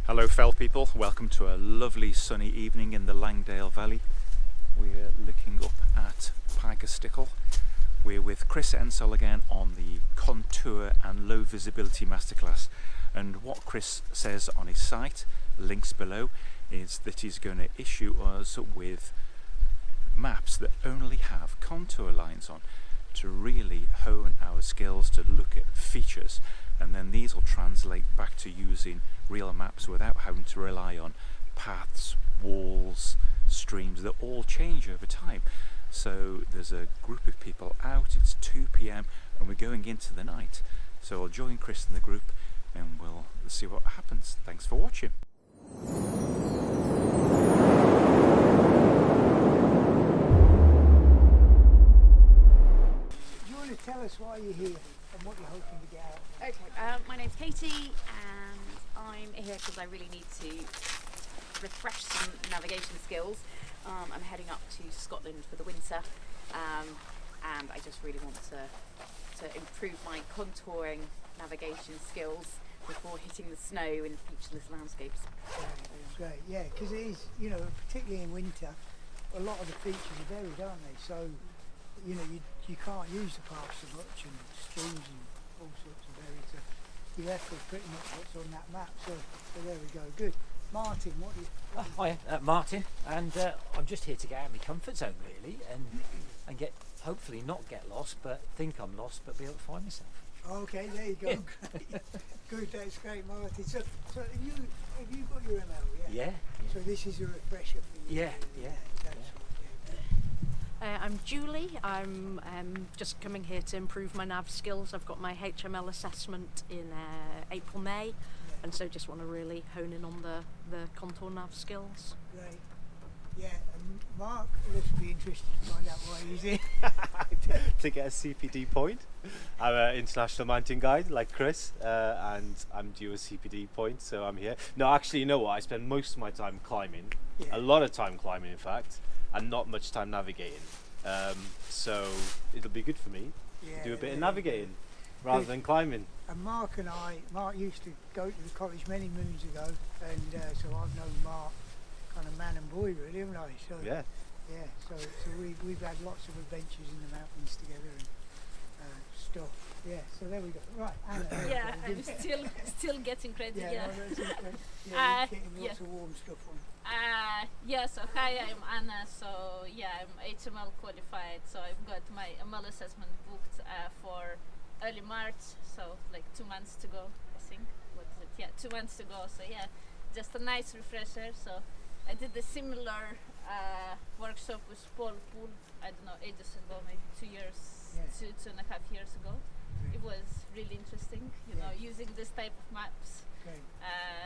Hello fell people, welcome to a lovely sunny evening in the Langale Valley. We're looking up at Pike stickle. We're with Chris Ensoll again on the Contour and Low Visibility Masterclass, and what Chris says on his site, links below, is that he's going to issue us with maps that only have contour lines on to really hone our skills to look at features, and then these will translate back to using real maps without having to rely on paths, walls, streams that all change over time. So there's a group of people out, it's 2 p.m. and we're going into the night. So I'll join Chris in the group and we'll see what happens. Thanks for watching. Tell us why you're here and what you're hoping to get out. Okay, my name's Katie and I'm here because I really need to refresh some navigation skills. I'm heading up to Scotland for the winter and I just really want to improve my contouring navigation skills before hitting the snow in featureless landscapes. That's great, yeah, because it is, particularly in winter, a lot of the features are varied, aren't they? So, you can't use the paths so much and streams and all sorts of varied. So you have to pretty much what's on that map. So there we go. Good. Martin, what are you? Hi, Martin, and I'm just here to get out of my comfort zone really, and get hopefully not get lost, but think I'm lost, but be able to find myself. Okay, there you go. Great. Good, that's great, Martin. So have you got your ML? Yeah. So this is a refresher for you. Yeah. I'm Julie. I'm just coming here to improve my nav skills. I've got my HML assessment in April, May, and so just want to really hone in on the contour nav skills. Great. Yeah, and Mark, let's be interested to find out why he's here. To get a CPD point. I'm an international mountain guide like Chris, and I'm due a CPD point, so I'm here. No, actually, you know what? I spend most of my time climbing, a lot of time climbing in fact, and not much time navigating. So it'll be good for me to do a bit of navigating rather than climbing. And Mark used to go to the college many moons ago, and so I've known Mark kind of man and boy really, haven't I? So so we've had lots of adventures in the mountains together and stuff. Yeah, so there we go. Right, Anna. Yeah, I'm still getting ready. Yeah, getting lots of warm stuff on. So hi, I'm Anna. So I'm HML qualified. So I've got my ML assessment booked for early March. So like 2 months to go, I think. What is it? Yeah, 2 months to go. So just a nice refresher. So I did a similar workshop with Paul Poole, I don't know, ages ago, maybe 2 years, 2.5 years ago. It was really interesting, using this type of maps.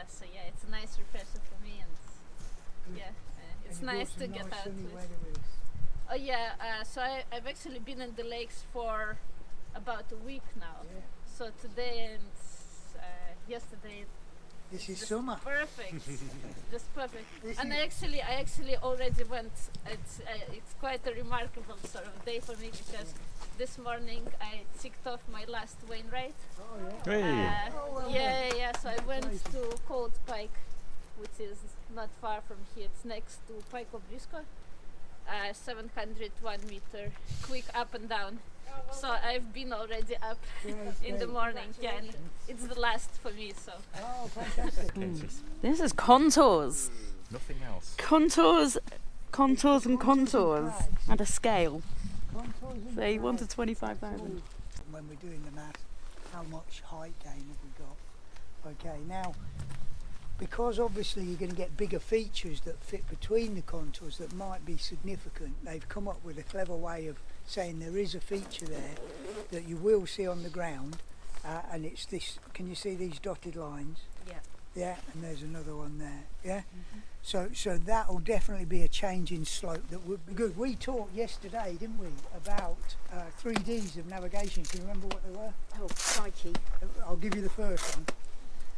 So it's a nice refresher for me, and it's nice to get out with. Oh yeah, so I've actually been in the lakes for about a week now. So today and yesterday. This is summer. Perfect, just perfect. And I actually already went. It's quite a remarkable sort of day for me because this morning I ticked off my last Wainwright. Oh yeah. So I went to Cold Pike, which is not far from here. It's next to Pike of Briscoe. 701 meter, quick up and down. So I've been already up in the morning. Yeah, and it's the last for me. So. Oh, fantastic! This is contours. Nothing else. Contours, and contours, and a scale. Say 1 to 25,000. 25,000. When we're doing the math, how much height gain have we got? Okay, now because obviously you're going to get bigger features that fit between the contours that might be significant, they've come up with a clever way of saying there is a feature there that you will see on the ground, and it's this. Can you see these dotted lines? Yeah, and there's another one there. Yeah. So that will definitely be a change in slope that would be good. We talked yesterday, didn't we, about 3Ds of navigation. Can you remember what they were? Oh, crikey. I'll give you the first one.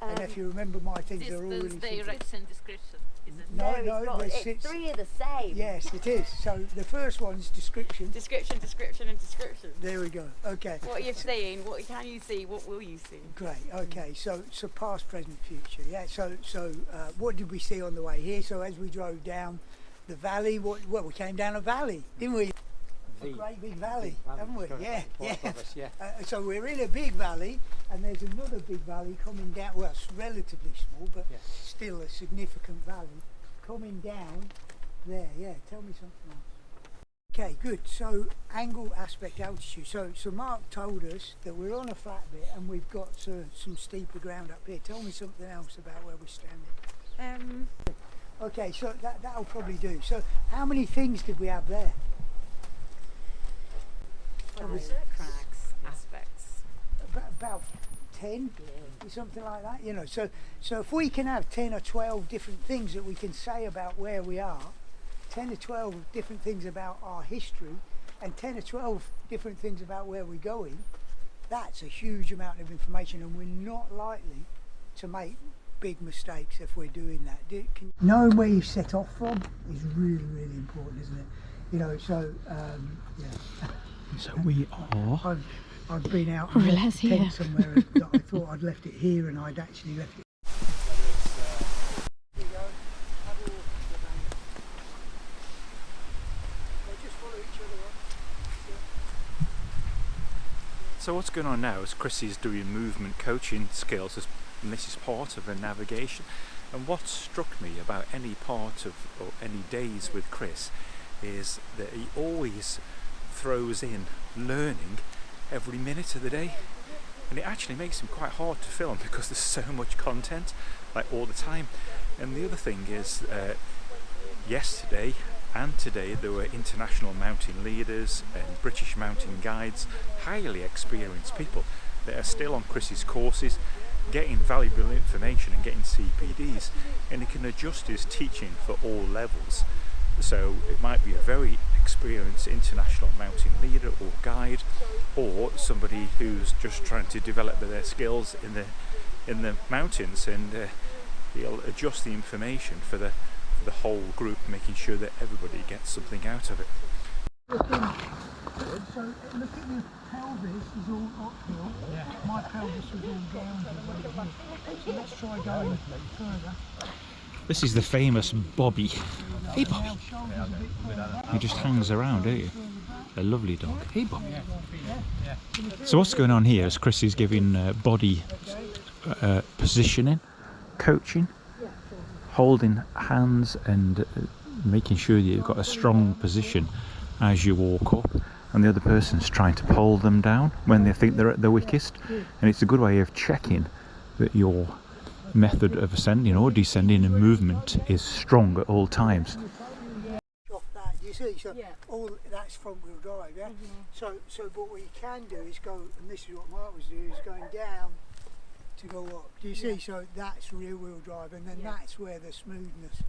and if you remember, my things are all really Distance, simple. direction, description. Is it? No, it's got, there's it's six. 3 of the same. Yes, it is. So the first one's description. Description, description, and description. There we go. Okay. What are you saying? What can you see? What will you see? Great. Okay. So past, present, future. Yeah. So what did we see on the way here? So as we drove down the valley, well, we came down a valley, didn't we? A great big valley, haven't we? Correct. Yeah. Right Yeah. above us, yeah. So we're in a big valley, and there's another big valley coming down. Well, it's relatively small, but Yeah. still a significant valley coming down there. Yeah. Tell me something else. Okay, good. So angle, aspect, altitude. So Mark told us that we're on a flat bit and we've got some steeper ground up here. Tell me something else about where we're standing. Okay, so that'll probably do. So how many things did we have there? Cracks, aspects. About 10, or something like that. You know, so if we can have 10 or 12 different things that we can say about where we are, 10 or 12 different things about our history, and 10 or 12 different things about where we're going, that's a huge amount of information, and we're not likely to make big mistakes if we're doing that. Knowing where you set off from is really, really important, isn't it? You know, so yeah. So we are. I've been out More or in a less here. tent somewhere that I thought I'd left it here, and I'd actually left it. Here you go. Have a walk up the bank. They just follow each other up. So what's going on now is Chris is doing movement coaching skills, and this is part of a navigation. And what struck me about any part of or any days with Chris is that he always throws in learning every minute of the day, and it actually makes him quite hard to film because there's so much content, like all the time. And the other thing is, yesterday and today there were international mountain leaders and British mountain guides, highly experienced people that are still on Chris's courses, getting valuable information and getting CPDs, and he can adjust his teaching for all levels. So it might be a very experienced international mountain leader or guide, or somebody who's just trying to develop their skills in the mountains, and he'll adjust the information for the whole group, making sure that everybody gets something out of it. So look at your pelvis is all uphill. Yeah. My pelvis was all downhill. So let's try going further. This is the famous Bobby. Hey Bobby. He just hangs around, don't you? A lovely dog. Hey Bobby. So what's going on here is Chris is giving body positioning, coaching, holding hands and making sure that you've got a strong position as you walk up, and the other person's trying to pull them down when they think they're at their weakest. And it's a good way of checking that your method of ascending or descending and movement is strong at all times. Off that, you see, so all that's front wheel drive, yeah. So what we can do is go, and this is what Mark was doing, is going down to go up. Do you see? So that's rear wheel drive, and then that's where the smoothness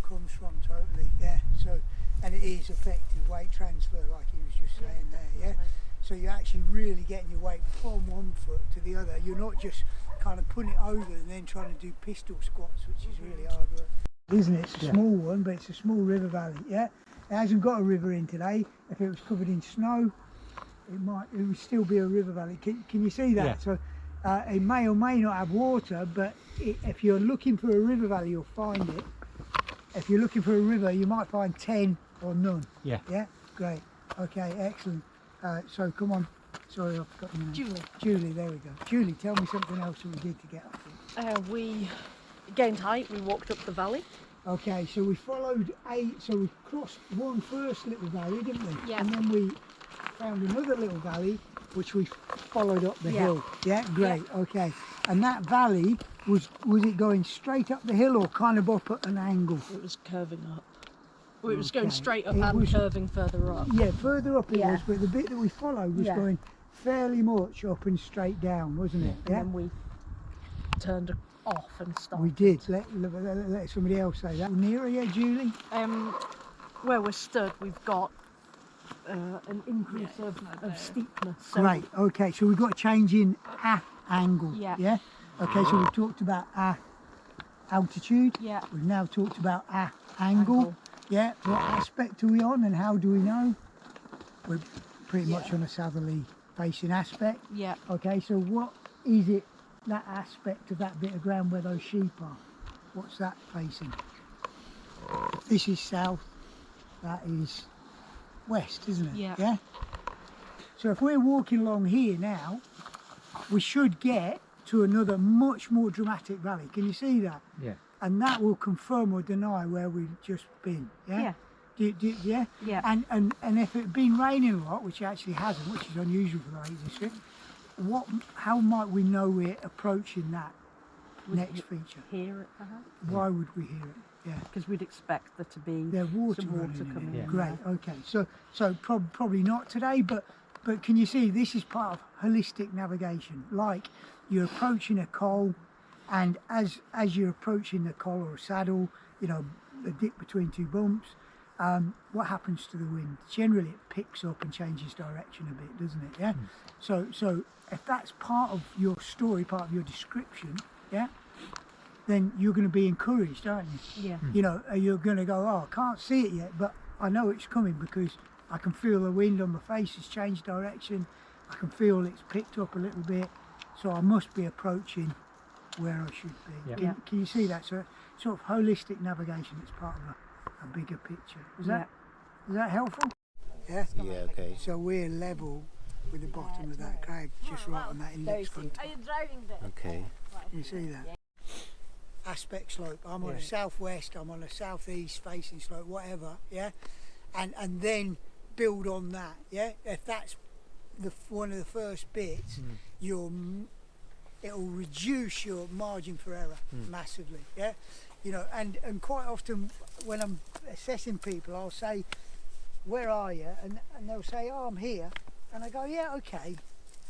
comes from totally. Yeah. So, and it is effective weight transfer, like he was just saying there. Yeah. So you're actually really getting your weight from one foot to the other. You're not just kind of putting it over and then trying to do pistol squats, which is really hard work. Isn't it? It's a small one, but it's a small river valley. Yeah. It hasn't got a river in today. If it was covered in snow, it would still be a river valley. Can you see that? Yeah. So it may or may not have water, but if you're looking for a river valley, you'll find it. If you're looking for a river, you might find 10 or none. Yeah. Yeah. Great. Okay. Excellent. So come on. Sorry, I forgot your name. Julie. Julie. There we go. Julie, tell me something else that we did to get up here. We gained height. We walked up the valley. Okay, so we followed so we crossed one first little valley, didn't we? Yeah. And then we found another little valley, which we followed up the hill. Yeah, great. Yeah. Okay. And that valley was it going straight up the hill or kind of up at an angle? It was curving up. Well, it was going straight up and curving further up. Yeah, further up it was, but the bit that we followed was going fairly much up and straight down, wasn't it? Yeah. And then we turned off and stopped. We did. Let somebody else say that. Nearer, yeah, Julie? Where we're stood, we've got an increase of steepness. So Great. Okay, so we've got a change in angle. Yeah. Yeah. Okay, so we've talked about altitude. Yeah. We've now talked about angle. Yeah. What aspect are we on and how do we know? We're pretty much on a southerly facing aspect. Yeah. Okay, so what is it, that aspect of that bit of ground where those sheep are? What's that facing? If this is south, that is west, isn't it? Yeah. Yeah? So if we're walking along here now, we should get to another much more dramatic valley. Can you see that? Yeah. And that will confirm or deny where we've just been. Yeah? Yeah? Yeah. And if it had been raining a lot, which it actually hasn't, which is unusual for the Lake District, how might we know we're approaching that next feature? Hear it, perhaps? Why would we hear it? Yeah. Because we'd expect there to be There's water some water running in coming it. in. Great. Okay. So probably not today, but can you see this is part of holistic navigation? Like you're approaching a col, and as you're approaching the col or a saddle, you know, a dip between two bumps, what happens to the wind? Generally, it picks up and changes direction a bit, doesn't it? Yeah. So if that's part of your story, part of your description, yeah, then you're going to be encouraged, aren't you? Yeah. You know, you're going to go, oh, I can't see it yet, but I know it's coming because I can feel the wind on my face has changed direction. I can feel it's picked up a little bit, so I must be approaching where I should be. Yeah. Can you see that? So sort of holistic navigation is part of a bigger picture. Is that helpful? Yeah. Yeah, okay. So we're level with the bottom of that crag, just right on that index front. Are you driving there? Okay. Can you see that? Aspect slope. I'm on a southwest, I'm on a southeast facing slope, whatever, yeah? And then build on that, yeah? If that's one of the first bits, it'll reduce your margin for error massively, yeah? You know, and quite often when I'm assessing people, I'll say, where are you? And they'll say, oh, I'm here. And I go, yeah, okay.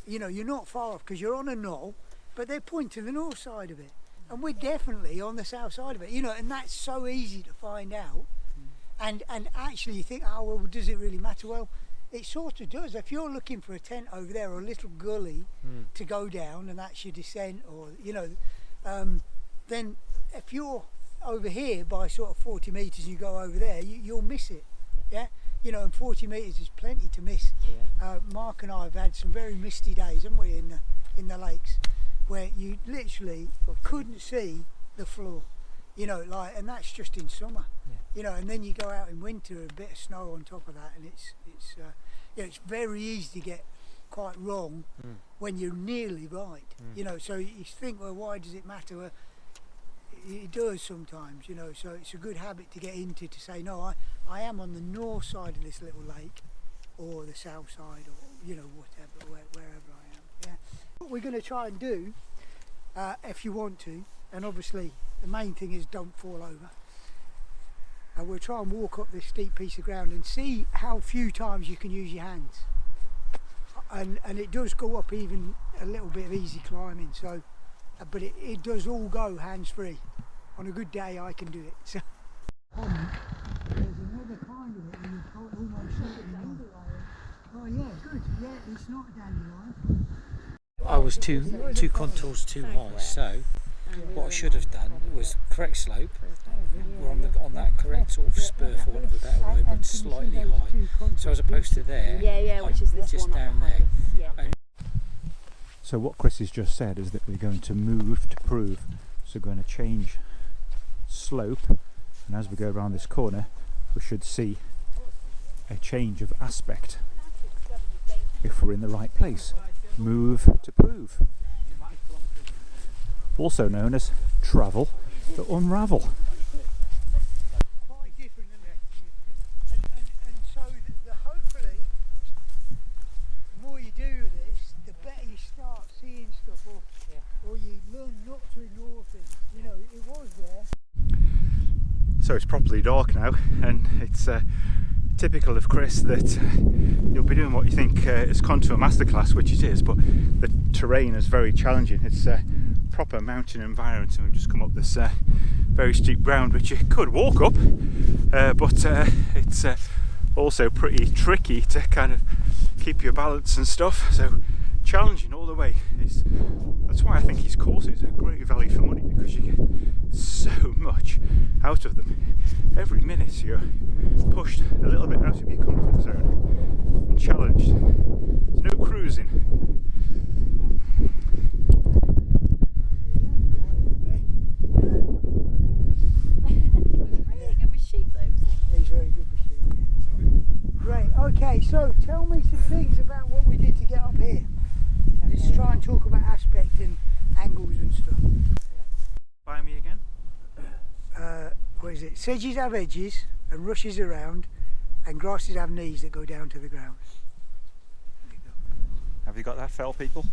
You know, you're not far off because you're on a knoll, but they're pointing to the north side of it. And we're definitely on the south side of it, you know, and that's so easy to find out. And actually you think, oh, well, does it really matter? Well, it sort of does. If you're looking for a tent over there or a little gully to go down and that's your descent, or, you know, then if you're over here by sort of 40 metres and you go over there, you'll miss it, yeah? You know, and 40 metres is plenty to miss. Yeah. Mark and I have had some very misty days, haven't we, in the lakes, where you literally couldn't see the floor, you know, like, and that's just in summer, you know, and then you go out in winter, a bit of snow on top of that, and it's it's very easy to get quite wrong when you're nearly right, you know. So you think, well, why does it matter? Well, it does sometimes, you know. So it's a good habit to get into, to say, no, I am on the north side of this little lake, or the south side, or, you know, whatever, wherever I am. Yeah. What we're going to try and do, if you want to, and obviously the main thing is don't fall over. We'll try and walk up this steep piece of ground and see how few times you can use your hands. And it does go up even a little bit of easy climbing, so, but it does all go hands-free. On a good day I can do it. So. There's another kind of it, and you've got almost something. Oh yeah, good. Yeah, it's not a dandelion. I was two contours too high, so what I should have done was correct slope. We're on that correct sort of spur, for want of a better word, but slightly high. So as opposed to there, which is this just one down there. Yeah. So what Chris has just said is that we're going to move to prove. So we're going to change slope, and as we go around this corner we should see a change of aspect if we're in the right place. Move to prove. Also known as travel to unravel. Quite different, isn't it? And so hopefully the more you do this, the better you start seeing stuff, or you learn not to ignore things. You know, it was there. So it's properly dark now, and it's typical of Chris that you'll be doing what you think is Contour Masterclass, which it is, but the terrain is very challenging. It's a proper mountain environment, and we've just come up this very steep ground which you could walk up, but it's also pretty tricky to kind of keep your balance and stuff, so challenging all the way. That's why I think his courses are great value for money, because you get so much out of them. Every minute you're pushed a little bit out of your comfort zone and challenged. There's no cruising. Really good with sheep though, isn't he? He's very good with sheep. Great. Okay, so tell me some things about what we did to get up here. Let's try and talk about aspect and angles and stuff. By me again? What is it? Sedges have edges and rushes around, and grasses have knees that go down to the ground. There you go. Have you got that, fell people?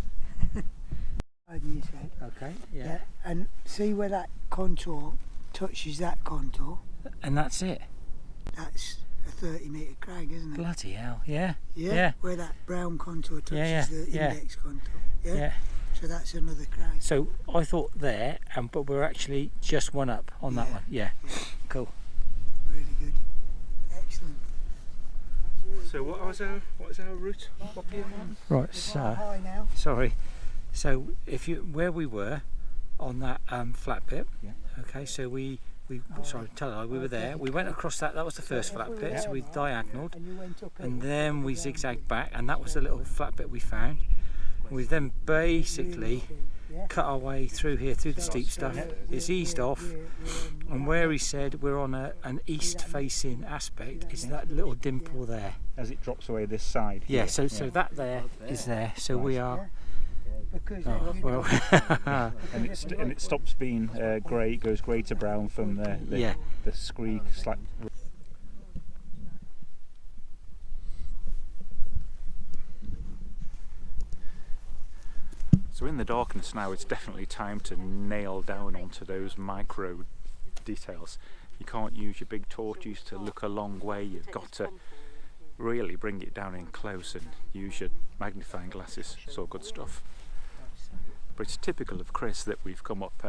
Over your head. Okay, Yeah. And see where that contour touches that contour? And that's it. That's a 30-metre crag, isn't it? Bloody hell, yeah. Yeah. Yeah. Where that brown contour touches Yeah, the yeah. index contour. Yeah? Yeah. So that's another crag. So I thought there, but we're actually just one up on that Yeah. one. Yeah. Yeah. Cool. Really good. Excellent. So what was our route up here? Right. Quite So high now. sorry. So if you where we were on that flat bit. Yeah. Okay. So we sorry, tell a lie, we were there. We went across that. That was the first flat bit. So we diagonalled, And you went up and it. then we zigzagged back, and that was the little flat bit we found. We then basically Yeah. cut our way through here, through the steep stuff. It's eased off, and where he said we're on an east-facing aspect is that little dimple there. As it drops away this side. Yeah, here. so that there is there. So we are. Because Oh, well, And it stops being grey, it goes grey to brown from the Yeah. the scree slack. So in the darkness now, it's definitely time to nail down onto those micro details. You can't use your big torches to look a long way. You've got to really bring it down in close and use your magnifying glasses. It's all good stuff. But it's typical of Chris that we've come up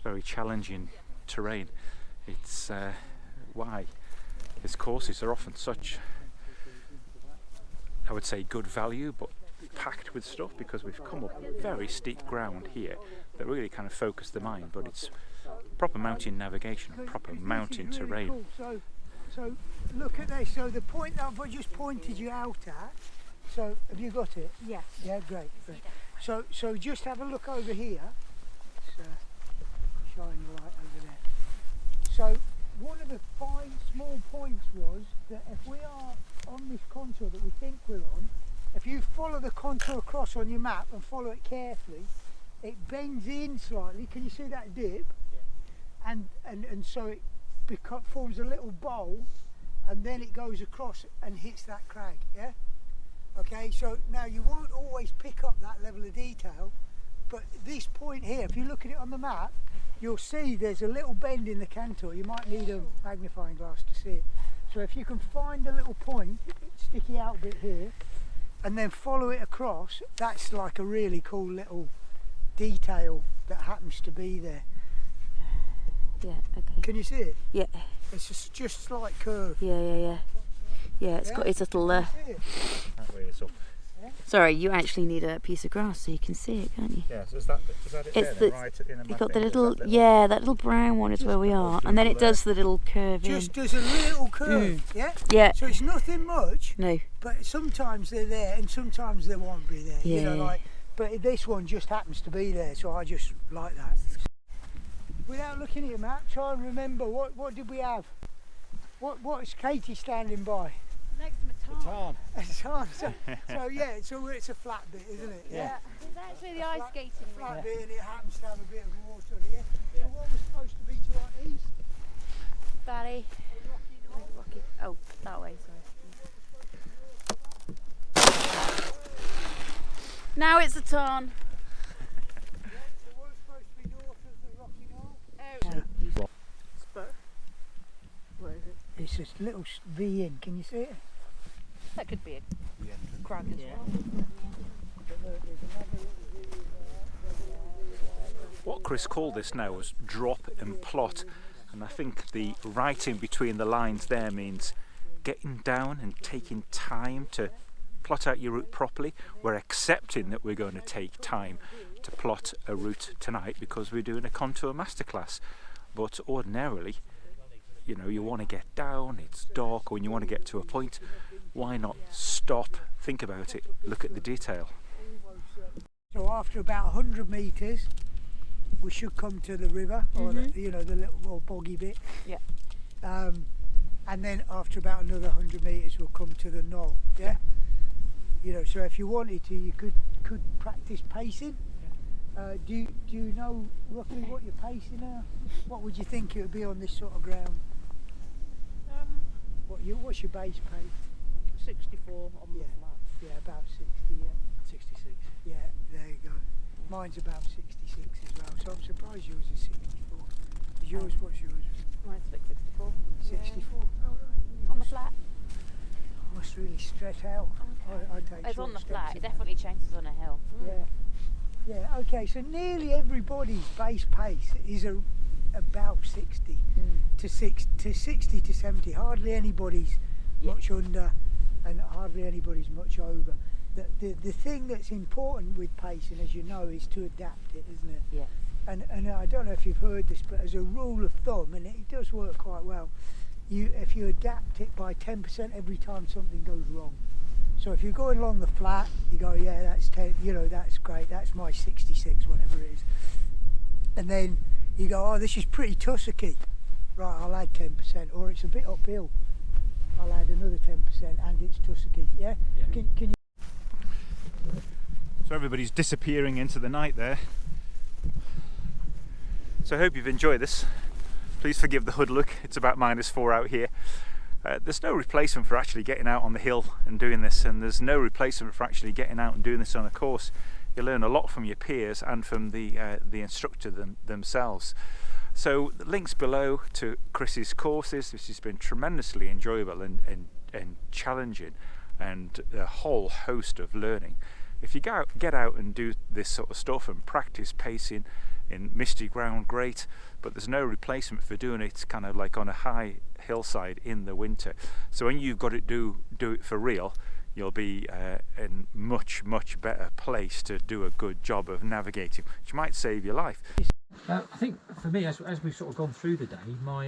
very challenging terrain. It's why his courses are often such, I would say, good value, but packed with stuff, because we've come up very steep ground here that really kind of focus the mind, but it's proper mountain navigation, proper mountain This is really terrain. cool. So look at this. So the point that I just pointed you out at. So have you got it? Yes. Yeah, great. So just have a look over here. Let's shine the light over there. So one of the fine small points was that if we are on this contour that we think we're on, if you follow the contour across on your map and follow it carefully, it bends in slightly. Can you see that dip? Yeah. And so it forms a little bowl, and then it goes across and hits that crag. Yeah. Okay. So now you won't always pick up that level of detail, but this point here, if you look at it on the map, you'll see there's a little bend in the contour. You might need a magnifying glass to see it. So if you can find a little point, sticky out a bit here, and then follow it across, that's like a really cool little detail that happens to be there. Yeah, okay. Can you see it? Yeah, It's just slight curve. yeah, it's got its little. Can you see it? That way it's up. Sorry, you actually need a piece of grass so you can see it, can't you? Yeah, so is that it It's there, the- right in You've got the little, yeah, that little brown one is where we are, and then it does the little curve Just does a little curve, yeah? in. Yeah, So it's nothing much, no, but sometimes they're there and sometimes they won't be there. You know, Yeah. like, but this one just happens to be there, so I just like that. Without looking at your map, try and remember what did we have? What is Katie standing by? Next to Matan. So yeah, so it's a flat bit, isn't it? Yeah. It's actually the ice skating rink. Flat bit, and it happens to have a bit of water here. So what was supposed to be to our east? Barry. Rocky. Oh, that way, sorry. Now it's a ton. So what was supposed to be north of the Rocky Knoll? Where is it? It's this little V in. Can you see it? That could be a crag as well. What Chris called this now was drop and plot, and I think the writing between the lines there means getting down and taking time to plot out your route properly. We're accepting that we're going to take time to plot a route tonight because we're doing a Contour Masterclass. But ordinarily, you know, you want to get down, it's dark, or when you want to get to a point, why not stop, think about it, look at the detail. So after about 100 metres, we should come to the river, or the, you know, the little boggy bit. Yeah. And then after about another 100 metres, we'll come to the knoll. Yeah. You know, so if you wanted to, you could practice pacing. Do you know roughly what you're pacing now? What would you think it would be on this sort of ground? What's your base pace? 64 on the flat. Yeah, about 60. Yeah. 66. Yeah, there you go. Mine's about 66 as well, so I'm surprised yours is 64. Is yours, what's yours? Mine's like 64. 64? Oh, right. You On the must- flat. Must really stretch out. I take It's on the short flat. steps It in definitely changes on a hill. that. Yeah. Yeah, okay, so nearly everybody's base pace is about 60 to 60 to 70. Hardly anybody's much under and hardly anybody's much over. The thing that's important with pacing, as you know, is to adapt it, isn't it? Yeah. And I don't know if you've heard this, but as a rule of thumb, and it does work quite well, if you adapt it by 10% every time something goes wrong. So if you're going along the flat, you go, yeah, that's 10, you know, that's great, that's my 66, whatever it is. And then you go, oh, this is pretty tussocky. Right, I'll add 10%, or it's a bit uphill. I'll add another 10% and it's tussocky, yeah? Can you? So everybody's disappearing into the night there. So I hope you've enjoyed this. Please forgive the hood look, it's about -4 out here. There's no replacement for actually getting out on the hill and doing this, and there's no replacement for actually getting out and doing this on a course. You learn a lot from your peers and from the instructor themselves. So the links below to Chris's courses, which has been tremendously enjoyable and challenging, and a whole host of learning. If you get out and do this sort of stuff and practice pacing in misty ground, great, but there's no replacement for doing it kind of like on a high hillside in the winter. So when you've got to do it for real, you'll be in much better place to do a good job of navigating, which might save your life. I think for me, as we've sort of gone through the day, my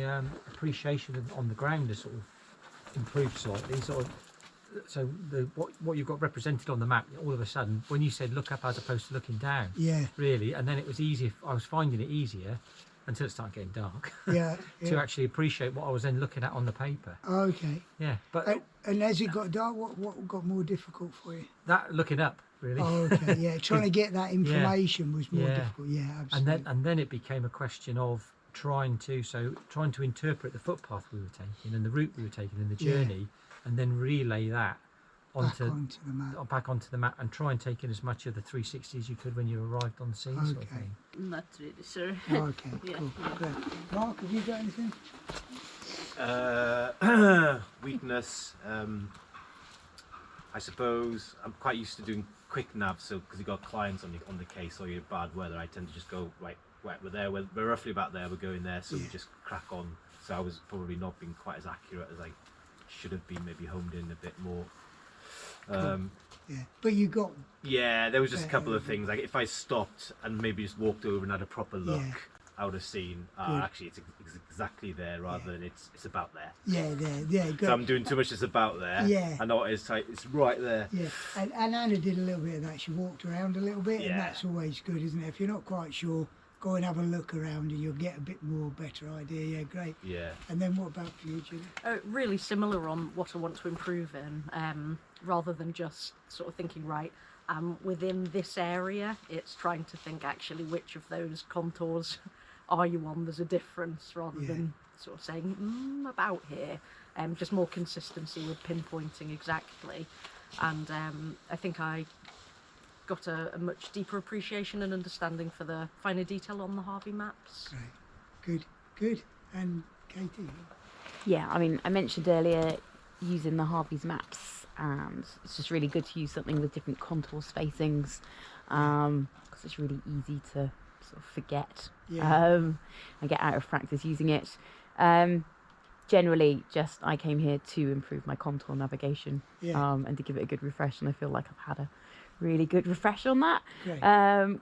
appreciation on the ground has sort of improved slightly. So what you've got represented on the map, all of a sudden, when you said look up as opposed to looking down, really, and then it was easy. I was finding it easier until it started getting dark. To actually appreciate what I was then looking at on the paper. Okay. Yeah, but and as it got dark, what got more difficult for you? that looking up, really. Oh, okay, yeah. Trying to get that information was more difficult. Yeah, absolutely. And then it became a question of trying to interpret the footpath we were taking and the route we were taking in the journey, and then relay that back onto the map and try and take in as much of the 360 as you could when you arrived on the scene, sort of thing. Not really sure. Okay, cool. Great. Mark, have you got anything? Weakness. I suppose I'm quite used to doing quick nav, so because you've got clients on the case or you're bad weather, I tend to just go right. We're there. We're roughly about there. We're going there, so we just crack on. So I was probably not being quite as accurate as I should have been. Maybe homed in a bit more. But you got. Yeah, there was just a couple of things. Like if I stopped and maybe just walked over and had a proper look, I would have seen. Actually, it's exactly there rather than it's about there. Yeah, good. So I'm doing too much. It's about there. Yeah. I know it's tight. It's right there. Yeah, and Anna did a little bit of that. She walked around a little bit, and that's always good, isn't it? If you're not quite sure, go and have a look around and you'll get a bit more better idea. Yeah, great. Yeah. And then what about for you, Julie? Really similar on what I want to improve in, rather than just sort of thinking, right, within this area, it's trying to think actually which of those contours are you on. There's a difference rather than sort of saying about here. Just more consistency with pinpointing exactly. And I think I got a much deeper appreciation and understanding for the finer detail on the Harvey maps. Great, good. And Katie? Yeah, I mean, I mentioned earlier using the Harvey's maps, and it's just really good to use something with different contour spacings, because it's really easy to sort of forget and get out of practice using it. generally just I came here to improve my contour navigation, Yeah. and to give it a good refresh, and I feel like I've had a really good refresh on that. Great.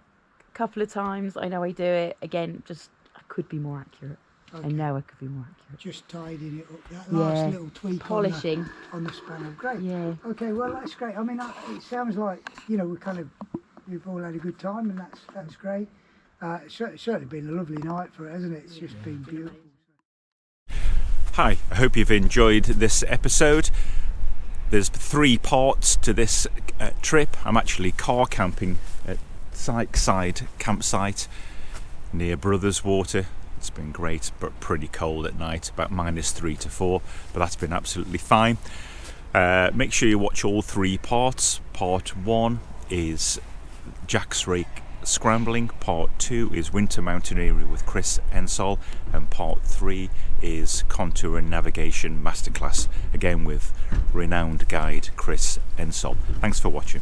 Couple of times I know I do it again, just I could be more accurate. Okay. I know I could be more accurate. Just tidying it up. That last little tweak polishing on the spanner. Great. Yeah. Okay, well that's great. I mean, it sounds like, you know, we've all had a good time, and that's great. It's certainly been a lovely night for it, hasn't it? It's just been beautiful. Hi, I hope you've enjoyed this episode. There's 3 parts to this trip. I'm actually car camping at Sykeside campsite near Brothers Water. It's been great, but pretty cold at night, about -3 to 4, but that's been absolutely fine. Make sure you watch all 3 parts. Part 1 is Jack's Rake Scrambling, Part 2 is Winter Mountaineering with Chris Ensoll, and Part 3 is Contour and Navigation Masterclass, again with renowned guide Chris Ensoll. Thanks for watching.